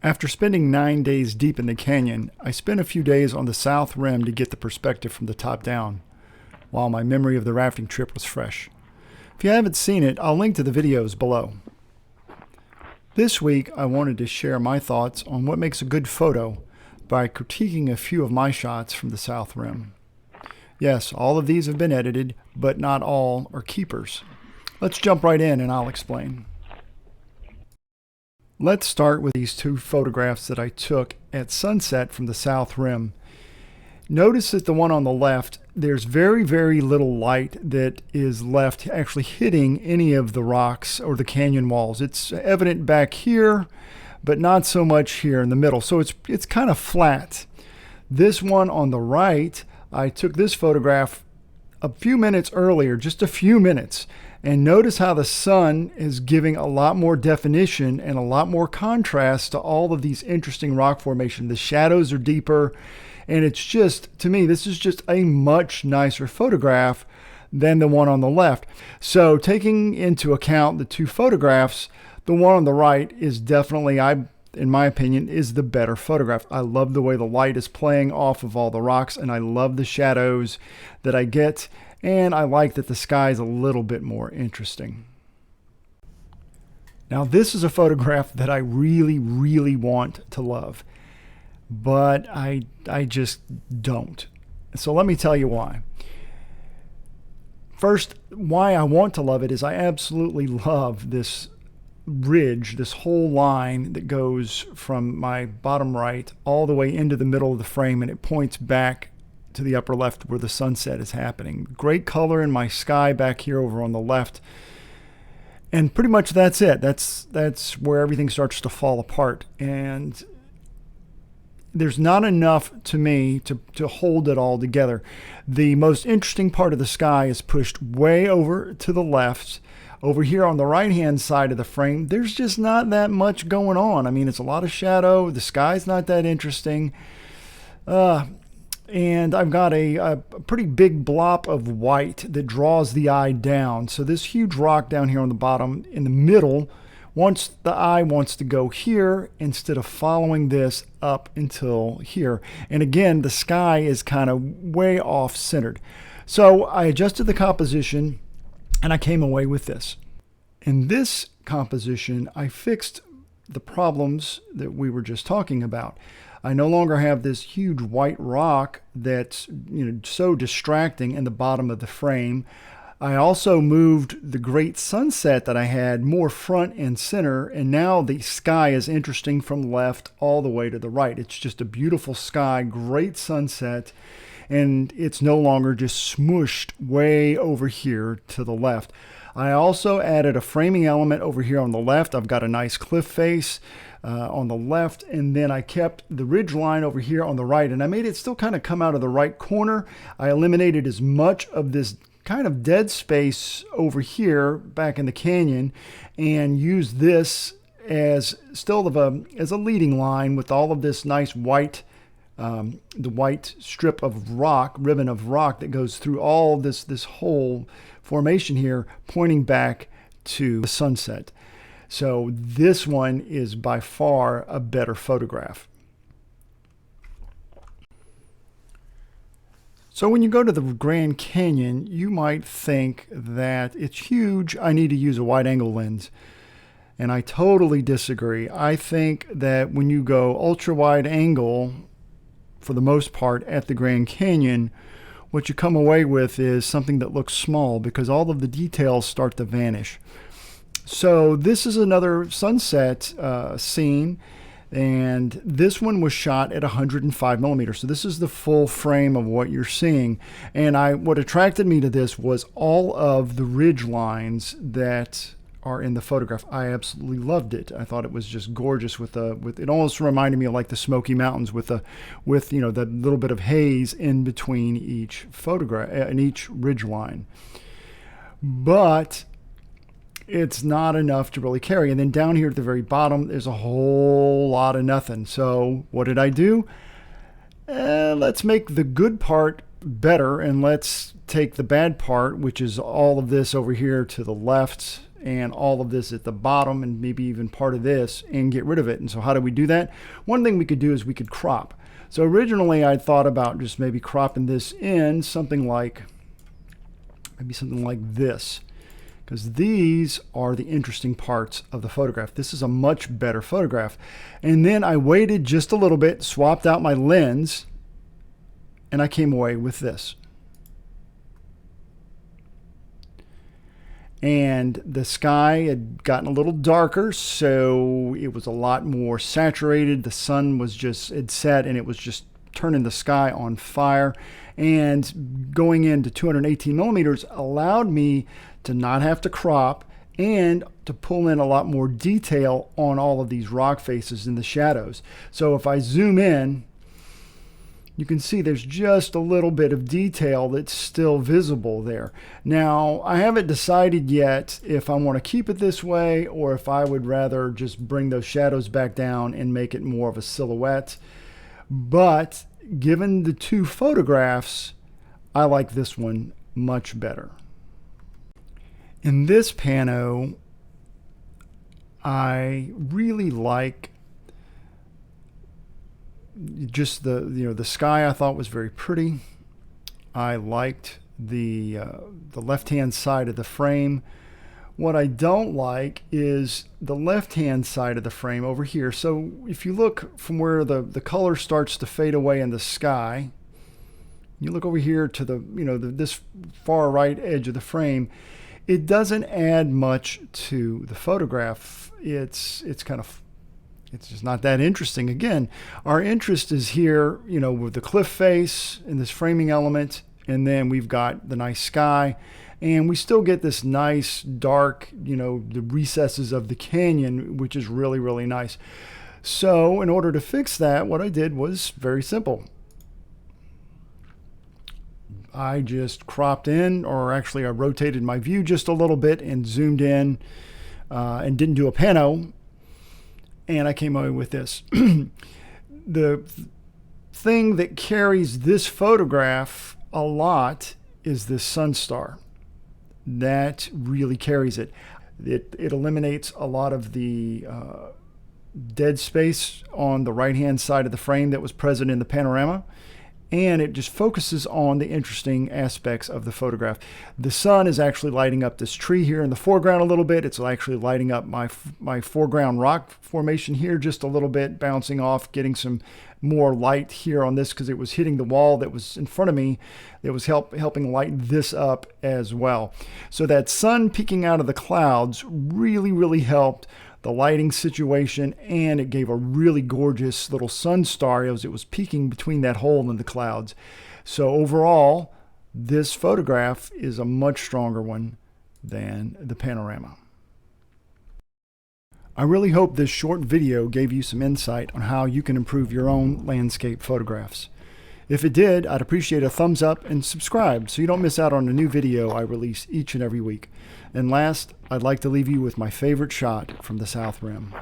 After spending 9 days deep in the canyon, I spent a few days on the south rim to get the perspective from the top down, while my memory of the rafting trip was fresh. If you haven't seen it, I'll link to the videos below. This week, I wanted to share my thoughts on what makes a good photo by critiquing a few of my shots from the south rim. Yes, all of these have been edited, but not all are keepers. Let's jump right in and I'll explain. Let's start with these two photographs that I took at sunset from the south rim. Notice that the one on the left, there's very little light that is left actually hitting any of the rocks or the canyon walls. It's evident back here, but not so much here in the middle. So it's kind of flat. This one on the right, I took this photograph a few minutes earlier, just a few minutes. And notice how the sun is giving a lot more definition and a lot more contrast to all of these interesting rock formation. The shadows are deeper, and it's just, to me, this is just a much nicer photograph than the one on the left. So taking into account the two photographs, the one on the right is definitely, in my opinion, is the better photograph. I love the way the light is playing off of all the rocks, and I love the shadows that I get. And I like that the sky is a little bit more interesting. Now, this is a photograph that I really want to love, but I just don't. So let me tell you why. First, why I want to love it is I absolutely love this ridge, this whole line that goes from my bottom right all the way into the middle of the frame, and it points back to the upper left where the sunset is happening. Great color in my sky back here over on the left. And pretty much that's it. That's where everything starts to fall apart. And there's not enough to me to hold it all together. The most interesting part of the sky is pushed way over to the left. Over here on the right-hand side of the frame, there's just not that much going on. I mean, it's a lot of shadow. The sky's not that interesting. And I've got a pretty big blob of white that draws the eye down. So this huge rock down here on the bottom in the middle, the eye wants to go here instead of following this up until here. And again, the sky is kind of way off centered. So I adjusted the composition and I came away with this. In this composition, I fixed the problems that we were just talking about. I no longer have this huge white rock that's so distracting in the bottom of the frame. I also moved the great sunset that I had more front and center, and now the sky is interesting from left all the way to the right. It's just a beautiful sky, great sunset, and it's no longer just smooshed way over here to the left. I also added a framing element over here on the left. I've got a nice cliff face on the left, and then I kept the ridge line over here on the right, and I made it still kind of come out of the right corner. I eliminated as much of this kind of dead space over here back in the canyon and used this as as a leading line with all of this nice white the white strip of rock, ribbon of rock that goes through all this whole formation here, pointing back to the sunset. So this one is by far a better photograph. So when you go to the Grand Canyon, you might think that it's huge, I need to use a wide angle lens. And I totally disagree. I think that when you go ultra wide angle, for the most part at the Grand Canyon, what you come away with is something that looks small because all of the details start to vanish. So this is another sunset scene, and this one was shot at 105 millimeters. So this is the full frame of what you're seeing. And what attracted me to this was all of the ridge lines that are in the photograph. I absolutely loved it. I thought it was just gorgeous with it almost reminded me of like the Smoky Mountains with the little bit of haze in between each photograph and each ridge line. But it's not enough to really carry. And then down here at the very bottom, there's a whole lot of nothing. So what did I do? Let's make the good part better, and let's take the bad part, which is all of this over here to the left and all of this at the bottom and maybe even part of this and get rid of it. And so how do we do that? One thing we could do is we could crop. So originally I thought about just maybe cropping this in something like, maybe something like this, because these are the interesting parts of the photograph. This is a much better photograph. And then I waited just a little bit, swapped out my lens, and I came away with this. And the sky had gotten a little darker, so it was a lot more saturated. The sun was just, it set, and it was just turning the sky on fire. And going into 218 millimeters allowed me to not have to crop and to pull in a lot more detail on all of these rock faces and the shadows. So if I zoom in, you can see there's just a little bit of detail that's still visible there. Now, I haven't decided yet if I want to keep it this way or if I would rather just bring those shadows back down and make it more of a silhouette. But given the two photographs, I like this one much better. In this pano, I really like just the sky. I thought was very pretty. I liked the left-hand side of the frame. What I don't like is the left-hand side of the frame over here. So if you look from where the color starts to fade away in the sky, you look over here to this far right edge of the frame, it doesn't add much to the photograph. It's just not that interesting. Again, our interest is here, with the cliff face and this framing element, and then we've got the nice sky, and we still get this nice dark, the recesses of the canyon, which is really, really nice. So in order to fix that, what I did was very simple. I just cropped in, or actually I rotated my view just a little bit and zoomed in and didn't do a pano. And I came away with this. The thing that carries this photograph a lot is this sun star. That really carries it. It eliminates a lot of the dead space on the right-hand side of the frame that was present in the panorama. And it just focuses on the interesting aspects of the photograph. The sun is actually lighting up this tree here in the foreground a little bit. It's actually lighting up my foreground rock formation here just a little bit, bouncing off, getting some more light here on this because it was hitting the wall that was in front of me that was helping light this up as well. So that sun peeking out of the clouds really, really helped the lighting situation, and it gave a really gorgeous little sun star as it was peeking between that hole in the clouds. So overall, this photograph is a much stronger one than the panorama. I really hope this short video gave you some insight on how you can improve your own landscape photographs. If it did, I'd appreciate a thumbs up and subscribe so you don't miss out on a new video I release each and every week. And last, I'd like to leave you with my favorite shot from the South Rim.